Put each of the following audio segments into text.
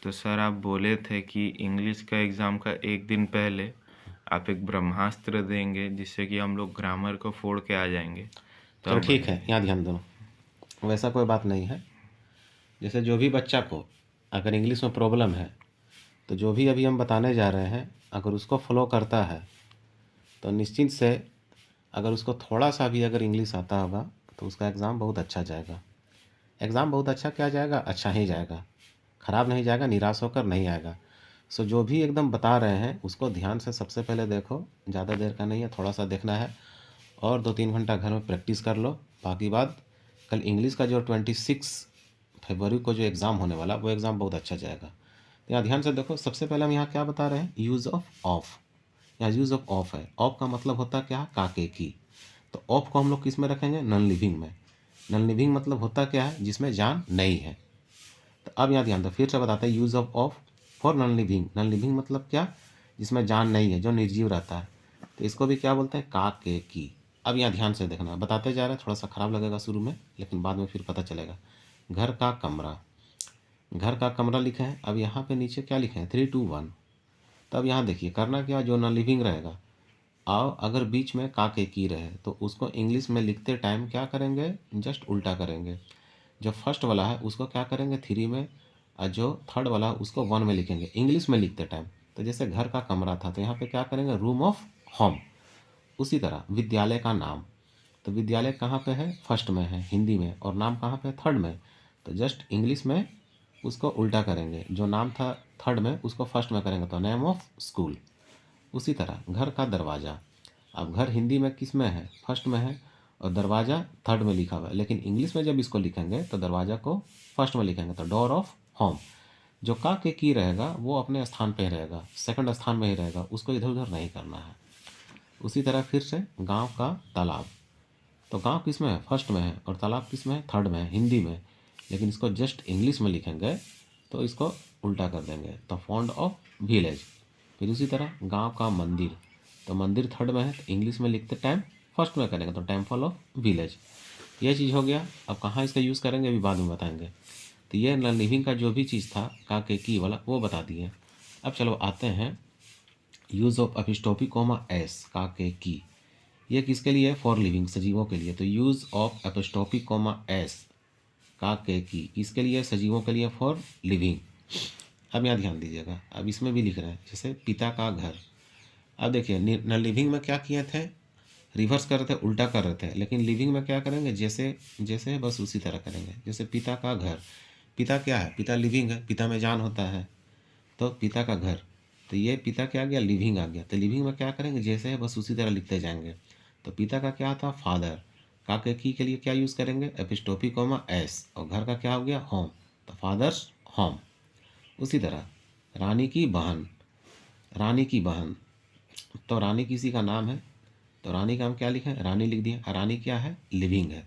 तो सर आप बोले थे कि इंग्लिश का एग्ज़ाम का एक दिन पहले आप एक ब्रह्मास्त्र देंगे जिससे कि हम लोग ग्रामर को फोड़ के आ जाएंगे। तो चलो आप ठीक है, यहाँ ध्यान दो। वैसा कोई बात नहीं है। जैसे जो भी बच्चा को अगर इंग्लिश में प्रॉब्लम है, तो जो भी अभी हम बताने जा रहे हैं अगर उसको फॉलो करता है तो निश्चित से अगर उसको थोड़ा सा भी अगर इंग्लिश आता होगा तो उसका एग्ज़ाम बहुत अच्छा जाएगा। एग्ज़ाम बहुत अच्छा क्या जाएगा, अच्छा ही जाएगा, ख़राब नहीं जाएगा, निराश होकर नहीं आएगा। सो जो भी एकदम बता रहे हैं उसको ध्यान से सबसे पहले देखो, ज़्यादा देर का नहीं है, थोड़ा सा देखना है और 2-3 घंटा घर में प्रैक्टिस कर लो। बाकी बात कल इंग्लिश का जो 26 फरवरी को जो एग्ज़ाम होने वाला वो एग्ज़ाम बहुत अच्छा जाएगा। तो यहाँ ध्यान से देखो, सबसे पहले हम यहाँ क्या बता रहे हैं, यूज़ ऑफ ऑफ। यहाँ यूज़ ऑफ ऑफ है। ऑफ का मतलब होता क्या है, काके की। तो ऑफ को हम लोग किस में रखेंगे, नॉन लिविंग में। नॉन लिविंग मतलब होता क्या है, जिसमें जान नहीं है। तो अब यहाँ ध्यान दो, फिर से बताते हैं, use of of for non living. Non living मतलब क्या, जिसमें जान नहीं है, जो निर्जीव रहता है। तो इसको भी क्या बोलते हैं, का के की। अब यहाँ ध्यान से देखना, बताते जा रहे हैं, थोड़ा सा खराब लगेगा शुरू में लेकिन बाद में फिर पता चलेगा। घर का कमरा, घर का कमरा लिखे हैं। अब यहाँ पे नीचे क्या लिखे हैं, 3 2 1। तब यहाँ देखिए करना क्या, जो नॉन लिविंग रहेगा आओ अगर बीच में का के की रहे तो उसको इंग्लिश में लिखते टाइम क्या करेंगे, जस्ट उल्टा करेंगे। जो फर्स्ट वाला है उसको क्या करेंगे 3 में, और जो थर्ड वाला है उसको 1 में लिखेंगे इंग्लिश में लिखते टाइम। तो जैसे घर का कमरा था तो यहाँ पे क्या करेंगे, रूम ऑफ होम। उसी तरह विद्यालय का नाम, तो विद्यालय कहाँ पे है, फर्स्ट में है हिंदी में, और नाम कहाँ पे है, थर्ड में। तो जस्ट इंग्लिश में उसको उल्टा करेंगे, जो नाम था थर्ड में उसको फर्स्ट में करेंगे, तो नेम ऑफ स्कूल। उसी तरह घर का दरवाज़ा, अब घर हिंदी में किस में है, फर्स्ट में है, और दरवाज़ा थर्ड में लिखा हुआ है, लेकिन इंग्लिश में जब इसको लिखेंगे तो दरवाज़ा को फर्स्ट में लिखेंगे, तो डोर ऑफ होम। जो का के की रहेगा वो अपने स्थान पे ही रहेगा, सेकंड स्थान में ही रहेगा, उसको इधर उधर नहीं करना है। उसी तरह फिर से गांव का तालाब, तो गांव किस में है, फर्स्ट में है, और तालाब किस में है, थर्ड में है हिंदी में, लेकिन इसको जस्ट इंग्लिश में लिखेंगे तो इसको उल्टा कर देंगे, तो फॉन्ड ऑफ विलेज। फिर उसी तरह गांव का मंदिर, तो मंदिर थर्ड में है तो इंग्लिश में लिखते टाइम फर्स्ट में करेंगे, तो टेम्पल ऑफ विलेज। ये चीज़ हो गया। अब कहाँ इसका यूज़ करेंगे अभी बाद में बताएंगे। तो ये लिविंग का जो भी चीज़ था का के की वाला वो बता दिए। अब चलो आते हैं यूज़ ऑफ एपिस्टोपी कोमा एस, का के की। ये किसके लिए है, फॉर लिविंग, सजीवों के लिए। तो यूज़ ऑफ एपिस्टोपी कोमा एस, का के की किसके लिए, सजीवों के लिए, फॉर लिविंग। अब यहाँ ध्यान दीजिएगा, अब इसमें भी लिख रहे हैं जैसे पिता का घर। अब देखिए न लिविंग में क्या किए थे, रिवर्स कर रहे थे, उल्टा कर रहे थे, लेकिन लिविंग में क्या करेंगे, जैसे जैसे है बस उसी तरह करेंगे। जैसे पिता का घर, पिता क्या है, पिता लिविंग है, पिता में जान होता है, तो पिता का घर। तो ये पिता क्या आ गया, लिविंग आ गया। तो लिविंग में क्या करेंगे, जैसे है बस उसी तरह लिखते जाएंगे। तो पिता का क्या था, फादर। का के लिए क्या यूज़ करेंगे, एपिस्टोपी कोमा एस, और घर का क्या हो गया, होम, तो फादर्स होम। उसी तरह रानी की बहन, रानी की बहन, तो रानी किसी का नाम है, तो रानी का हम क्या लिखें, रानी लिख दिए। रानी क्या है, लिविंग है।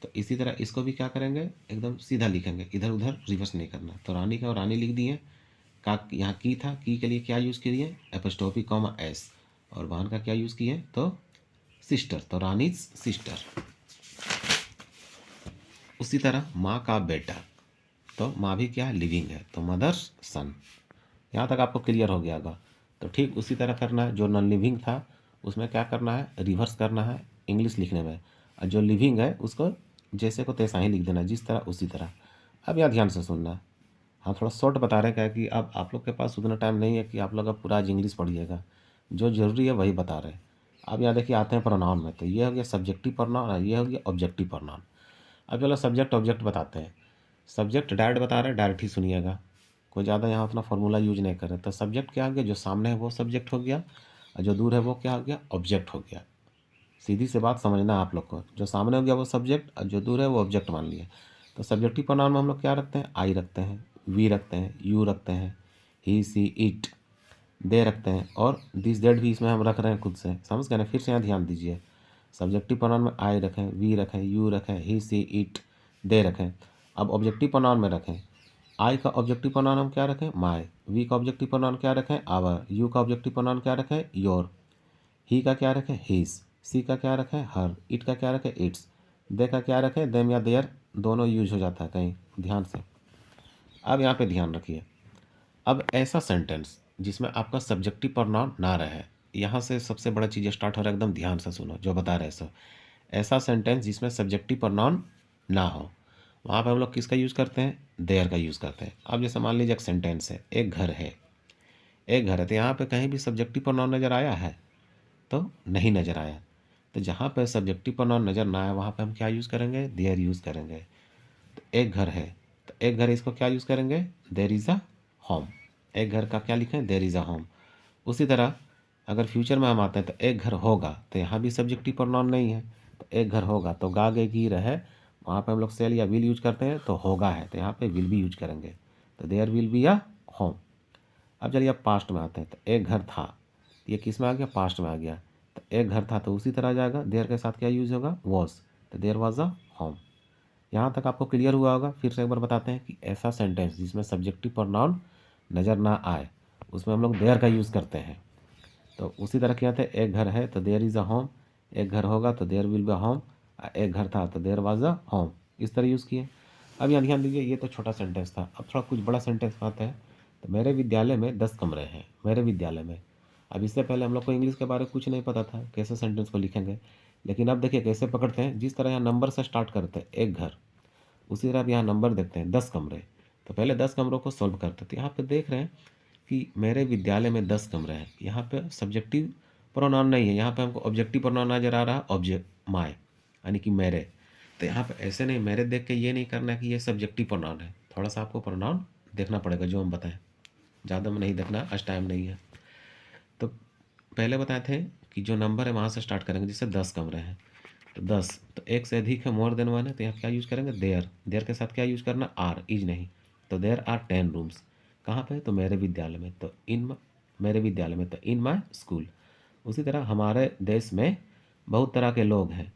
तो इसी तरह इसको भी क्या करेंगे, एकदम सीधा लिखेंगे, इधर उधर रिवर्स नहीं करना। तो रानी का और रानी लिख दिए। का यहाँ की था, की के लिए क्या यूज़ किए, एपोस्ट्रोफी कॉमा एस, और बहन का क्या यूज़ किए, तो सिस्टर, तो रानीज सिस्टर। उसी तरह माँ का बेटा, तो माँ भी क्या है, लिविंग है, तो मदर्स सन। यहाँ तक आपको क्लियर हो गया होगा। तो ठीक उसी तरह करना है, जो नॉन लिविंग था उसमें क्या करना है, रिवर्स करना है इंग्लिश लिखने में, और जो लिविंग है उसको जैसे को तैसा ही लिख देना, जिस तरह उसी तरह। अब यहाँ ध्यान से सुनना। हाँ थोड़ा शॉर्ट बता रहे हैं, क्या कि अब आप लोग के पास उतना टाइम नहीं है कि आप लोग अब पूरा आज इंग्लिश पढ़िएगा, जो ज़रूरी है वही बता रहे हैं। अब यहाँ देखिए आते हैं प्रोनाउन में, तो ये हो गया सब्जेक्टिव प्रोनाउन और ये हो गया ऑब्जेक्टिव प्रोनाउन। अब चलो सब्जेक्ट ऑब्जेक्ट बताते हैं। सब्जेक्ट डायरेक्ट बता रहे हैं, डायरेक्ट ही सुनिएगा, कोई ज़्यादा यहाँ उतना फॉर्मूला यूज नहीं कर रहे। तो सब्जेक्ट क्या हो गया, जो सामने है वो सब्जेक्ट हो गया, और जो दूर है वो क्या हो गया, ऑब्जेक्ट हो गया। सीधी सी बात समझना है आप लोग को, जो सामने हो गया वो सब्जेक्ट और जो दूर है वो ऑब्जेक्ट मान लिया। तो सब्जेक्टिव प्रोनाउन में हम लोग क्या रखते हैं, आई रखते हैं, वी रखते हैं, यू रखते हैं, ही सी इट, दे रखते हैं, और दिस दैट भी इसमें हम रख रहे हैं खुद से, समझ गए ना। फिर से यहाँ ध्यान दीजिए, सब्जेक्टिव प्रोनाउन में आई रखें, वी रखें, यू रखें, ही सी इट, दे रखें। अब ऑब्जेक्टिव प्रोनाउन में रखें, आई का ऑब्जेक्टिव प्रोनाउन हम क्या रखें, माय, वी का ऑब्जेक्टिव प्रोनाउन क्या रखें, आवर, यू का ऑब्जेक्टिव प्रोनाउन क्या रखें, योर, ही का क्या रखें, हिज, सी का क्या रखें, हर, इट का क्या रखें, इट्स, दे का क्या रखें, देम या देयर, दोनों यूज हो जाता है कहीं, ध्यान से। अब यहाँ पे ध्यान रखिए, अब ऐसा सेंटेंस जिसमें आपका सब्जेक्टिव प्रोनाउन ना रहे, यहाँ से सबसे बड़ा चीज़ स्टार्ट हो रहा है, एकदम ध्यान से सुनो जो बता रहे सो। ऐसा सेंटेंस जिसमें सब्जेक्टिव प्रोनाउन ना हो, वहाँ पे हम लोग किसका यूज़ करते हैं? देयर का यूज़ करते हैं। अब जैसे मान लीजिए एक सेंटेंस है, एक घर है, एक घर है, तो यहाँ पे कहीं भी सब्जेक्टिव प्रोनाउन नज़र आया है? तो नहीं नज़र आया। तो जहाँ पे सब्जेक्टिव प्रोनाउन नज़र ना आए वहाँ पे हम क्या यूज़ करेंगे? देयर यूज़ करेंगे। तो एक घर है, तो एक घर है, इसको क्या यूज़ करेंगे? There is a home. एक घर का क्या लिखें? There is a home. उसी तरह अगर फ्यूचर में हम आते हैं तो एक घर होगा, तो यहाँ भी सब्जेक्टिव प्रोनाउन नहीं है, तो एक घर होगा, तो गा गे गी रहे, वहाँ पे हम लोग सेल या विल यूज करते हैं, तो होगा है, तो यहाँ पे विल भी यूज करेंगे, तो there will be a home. अब चलिए अब पास्ट में आते हैं, तो एक घर था, ये किस में आ गया? पास्ट में आ गया। तो एक घर था तो उसी तरह आ जाएगा, देयर के साथ क्या यूज होगा? वॉज, तो देयर वॉज अ होम। यहाँ तक आपको क्लियर हुआ होगा। फिर से एक बार बताते हैं कि ऐसा सेंटेंस जिसमें सब्जेक्टिव प्रोनाउन नज़र ना आए उसमें हम लोग देयर का यूज़ करते हैं। तो उसी तरह क्या थे, एक घर है तो देयर इज़ अ होम, एक घर होगा तो there will be a home, एक घर था तो देयर वाज अ होम, इस तरह यूज़ किए। अब यहाँ ध्यान दीजिए, ये तो छोटा सेंटेंस था, अब थोड़ा कुछ बड़ा सेंटेंस आता है। तो मेरे विद्यालय में 10 कमरे हैं, मेरे विद्यालय में। अब इससे पहले हम लोग को इंग्लिश के बारे में कुछ नहीं पता था, कैसे सेंटेंस को लिखेंगे, लेकिन अब देखिए कैसे पकड़ते हैं। जिस तरह यहाँ नंबर से स्टार्ट करते हैं, एक घर, उसी तरह अब यहाँ नंबर देखते हैं 10 कमरे। तो पहले 10 कमरों को सॉल्व करते थे। यहाँ पे देख रहे हैं कि मेरे विद्यालय में 10 कमरे हैं, यहाँ पे सब्जेक्टिव प्रोनाउन नहीं है, यहाँ पे हमको ऑब्जेक्टिव प्रोनाउन नजर आ रहा है, ऑब्जेक्ट माय, यानी कि मेरे। तो यहाँ पे ऐसे नहीं, मेरे देख के ये नहीं करना कि ये सब्जेक्टिव प्रोनाउन है, थोड़ा सा आपको प्रोनाउन देखना पड़ेगा जो हम बताएं, ज़्यादा में नहीं देखना, आज टाइम नहीं है। तो पहले बताए थे कि जो नंबर है वहाँ से स्टार्ट करेंगे, जैसे 10 कमरे हैं, तो 10, तो एक से अधिक है, मोर देन वन है, तो यहाँ क्या यूज़ करेंगे? देयर। देयर के साथ क्या यूज़ करना? आर, इज नहीं। तो देयर आर 10 रूम्स। कहाँ पे? तो मेरे विद्यालय में, तो इन मेरे विद्यालय में, तो इन माई स्कूल। उसी तरह हमारे देश में बहुत तरह के लोग हैं,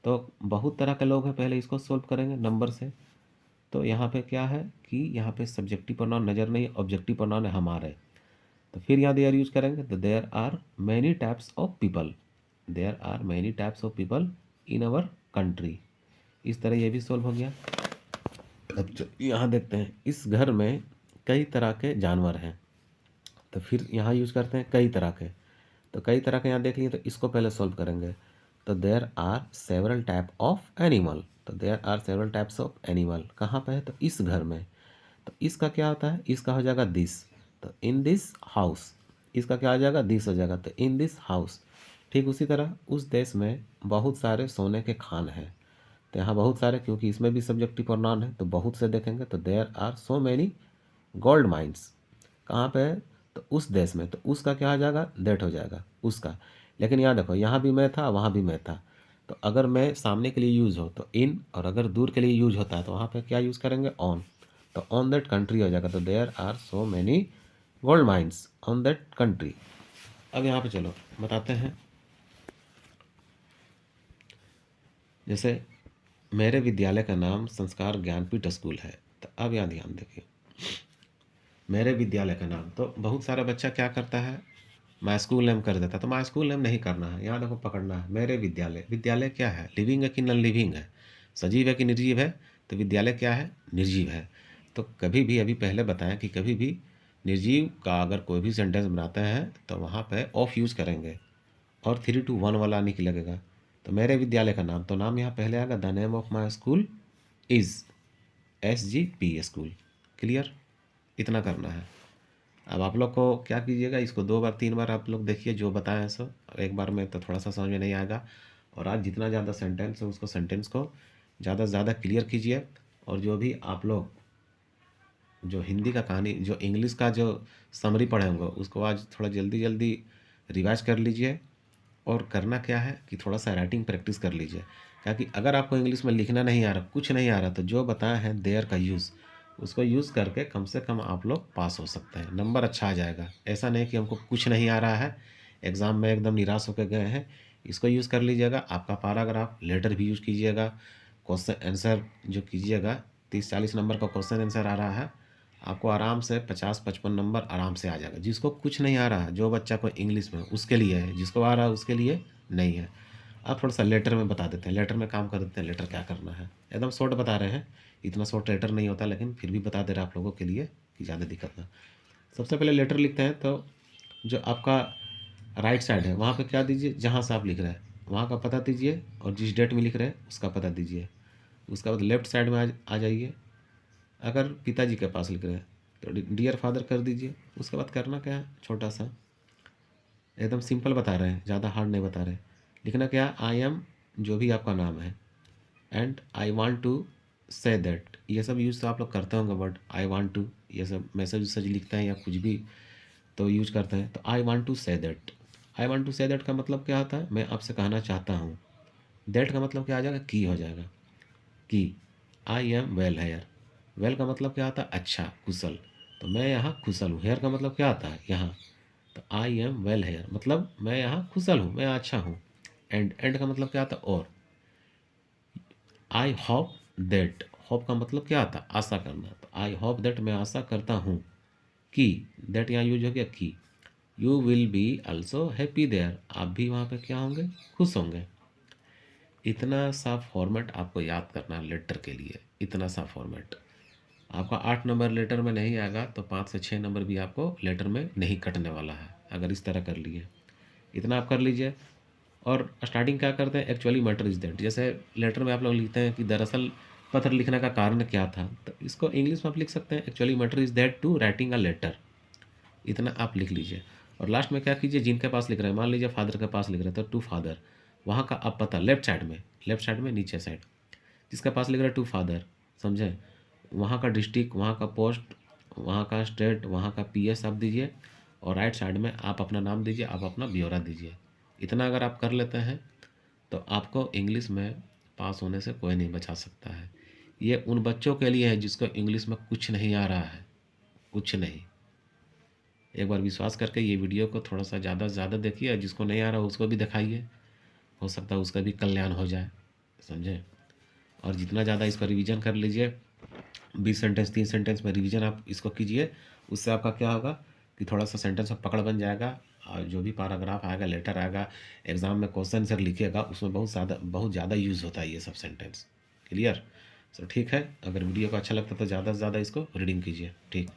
तो बहुत तरह के लोग हैं, पहले इसको सोल्व करेंगे नंबर से। तो यहाँ पे क्या है कि यहाँ पे सब्जेक्टिव प्रोनाउन नज़र नहीं, ऑब्जेक्टिव प्रोनाउन है हमारे। तो फिर यहाँ देयर यूज करेंगे, तो there are many types of people, there are many types of people in our country. इस तरह ये भी सोल्व हो गया। अब यहाँ देखते हैं, इस घर में कई तरह के जानवर हैं, तो फिर यहाँ यूज करते हैं कई तरह के। तो कई तरह के यहाँ देख लिए, तो इसको पहले सोल्व करेंगे। तो there are several type of animal, तो there are several types of animal कहाँ पे है? तो इस घर में। तो इसका क्या होता है? इसका हो जाएगा दिस, तो इन दिस हाउस। इसका क्या हो जाएगा? दिस हो जाएगा, तो इन दिस हाउस। ठीक उसी तरह उस देश में बहुत सारे सोने के खान हैं, तो यहाँ बहुत सारे, क्योंकि इसमें भी सब्जेक्टिव प्रोनाउन है, तो बहुत से देखेंगे, तो there are so many gold mines. कहाँ पे है? तो उस देश में, तो उसका क्या हो जाएगा? दैट हो जाएगा, उसका। लेकिन यहाँ देखो, यहाँ भी मैं था, वहाँ भी मैं था, तो अगर मैं सामने के लिए यूज़ हो तो इन, और अगर दूर के लिए यूज होता है तो वहाँ पे क्या यूज़ करेंगे? ऑन। तो ऑन दैट कंट्री हो जाएगा, तो there are so many gold mines on that country. अब यहाँ पे चलो बताते हैं, जैसे मेरे विद्यालय का नाम संस्कार ज्ञानपीठ स्कूल है। तो अब यहाँ ध्यान देखिए, मेरे विद्यालय का नाम, तो बहुत सारा बच्चा क्या करता है? माई स्कूल नेम कर देता, तो माई स्कूल नेम नहीं करना है, यहाँ देखो पकड़ना है, मेरे विद्यालय। विद्यालय क्या है? लिविंग है कि नॉन लिविंग है? सजीव है कि निर्जीव है? तो विद्यालय क्या है? निर्जीव है। तो कभी भी, अभी पहले बताएं कि कभी भी निर्जीव का अगर कोई भी सेंटेंस बनाते हैं तो वहाँ पे ऑफ यूज़ करेंगे, और 3 to 1 वाला नहीं लगेगा। तो मेरे विद्यालय का नाम, तो नाम यहाँ पहले आएगा, the name of my school is, SGP school. Clear? इतना करना है। अब आप लोग को क्या कीजिएगा, इसको 2 बार 3 बार आप लोग देखिए, जो बताएं हैं सो। एक बार में तो थोड़ा सा समझ में नहीं आएगा, और आज जितना ज़्यादा सेंटेंस है उसको सेंटेंस को ज़्यादा से ज़्यादा क्लियर कीजिए। और जो भी आप लोग जो हिंदी का कहानी, जो इंग्लिश का जो समरी पढ़े होंगे, उसको आज थोड़ा जल्दी जल्दी रिवाइज कर लीजिए। और करना क्या है कि थोड़ा सा राइटिंग प्रैक्टिस कर लीजिए, क्योंकि अगर आपको इंग्लिश में लिखना नहीं आ रहा, कुछ नहीं आ रहा, तो जो बताया है देयर का यूज़, उसको यूज़ करके कम से कम आप लोग पास हो सकते हैं, नंबर अच्छा आ जाएगा। ऐसा नहीं कि हमको कुछ नहीं आ रहा है, एग्ज़ाम में एकदम निराश होकर गए हैं। इसको यूज़ कर लीजिएगा। आपका पैराग्राफ लेटर भी यूज़ कीजिएगा, क्वेश्चन आंसर जो कीजिएगा, 30-40 नंबर का क्वेश्चन आंसर आ रहा है, आपको आराम से 50-55 नंबर आराम से आ जाएगा। जिसको कुछ नहीं आ रहा है, जो बच्चा को इंग्लिश में, उसके लिए है, जिसको आ रहा है उसके लिए नहीं है। अब थोड़ा सा लेटर में बता देते हैं, लेटर में काम कर देते हैं। लेटर क्या करना है, एकदम शॉर्ट बता रहे हैं, इतना शॉर्ट लेटर नहीं होता, लेकिन फिर भी बता दे रहे आप लोगों के लिए कि ज़्यादा दिक्कत ना। सबसे पहले लेटर लिखते हैं तो जो आपका राइट साइड है वहाँ पे क्या दीजिए, जहाँ से आप लिख रहे हैं वहाँ का पता दीजिए, और जिस डेट में लिख रहे हैं उसका पता दीजिए। उसके बाद लेफ्ट साइड में आ जाइए। अगर पिताजी के पास लिख रहे हैं तो डियर फादर कर दीजिए। उसके बाद करना क्या है, छोटा सा एकदम सिंपल बता रहे हैं, ज़्यादा हार्ड नहीं बता रहे। लिखना क्या, आई एम, जो भी आपका नाम है, and I want to say that. ये सब यूज़ तो आप लोग करते होंगे, वर्ड आई वांट टू, ये सब मैसेज वैसेज लिखते हैं या कुछ भी तो यूज करते हैं। तो I want to say that, I want to say that का मतलब क्या होता है, मैं आपसे कहना चाहता हूँ। दैट का मतलब क्या आ जाएगा, की हो जाएगा, कि I am well hair. Well का मतलब क्या आता है, अच्छा, कुशल। तो मैं यहाँ कुशल हूँ। हेयर का मतलब क्या आता है, यहाँ। तो आई एम वेल हेयर मतलब मैं यहाँ कुशल हूँ, मैं अच्छा हूँ। एंड का मतलब क्या आता है, और। आई होप दैट, होप का मतलब क्या आता है, आशा करना। तो आई होप दैट, मैं आशा करता हूँ कि, दैट यहाँ यूज हो गया कि। You will be also happy there, आप भी वहाँ पे क्या होंगे, खुश होंगे। इतना सा फॉर्मेट आपको याद करना है लेटर के लिए, इतना सा फॉर्मेट। आपका 8 नंबर लेटर में नहीं आएगा तो 5 से 6 नंबर भी आपको लेटर में नहीं कटने वाला है, अगर इस तरह कर लिए। इतना आप कर लीजिए। और स्टार्टिंग क्या करते हैं, एक्चुअली मैटर इज दैट। जैसे लेटर में आप लोग लिखते हैं कि दरअसल पत्र लिखने का कारण क्या था, तो इसको इंग्लिश में आप लिख सकते हैं, actually matter is that to writing a letter. इतना आप लिख लीजिए। और लास्ट में क्या कीजिए, जिनके पास लिख रहे हैं, मान लीजिए फादर के पास लिख रहे हैं तो टू फादर, वहाँ का आप पता लेफ्ट साइड में नीचे साइड, जिसके पास लिख रहे हैं टू फादर, समझे, वहाँ का डिस्ट्रिक्ट, वहाँ का पोस्ट, वहाँ का स्टेट, वहाँ का पीएस आप दीजिए। और राइट साइड में आप अपना नाम दीजिए, आप अपना ब्यौरा दीजिए। इतना अगर आप कर लेते हैं तो आपको इंग्लिश में पास होने से कोई नहीं बचा सकता है। ये उन बच्चों के लिए है जिसको इंग्लिश में कुछ नहीं आ रहा है, कुछ नहीं। एक बार विश्वास करके ये वीडियो को थोड़ा सा ज़्यादा से ज़्यादा देखिए, और जिसको नहीं आ रहा उसको भी दिखाइए, हो सकता है उसका भी कल्याण हो जाए, समझे। और जितना ज़्यादा इसका रिवीजन कर लीजिए, 20 सेंटेंस 3 सेंटेंस में रिवीजन आप इसको कीजिए, उससे आपका क्या होगा कि थोड़ा सा सेंटेंस में पकड़ बन जाएगा। और जो भी पैराग्राफ आएगा, लेटर आएगा, एग्ज़ाम में क्वेश्चन सर लिखिएगा, उसमें बहुत ज़्यादा यूज़ होता है ये सब सेंटेंस। क्लियर। सो ठीक है, अगर वीडियो को अच्छा लगता है तो ज़्यादा से ज़्यादा इसको रीडिंग कीजिए। ठीक।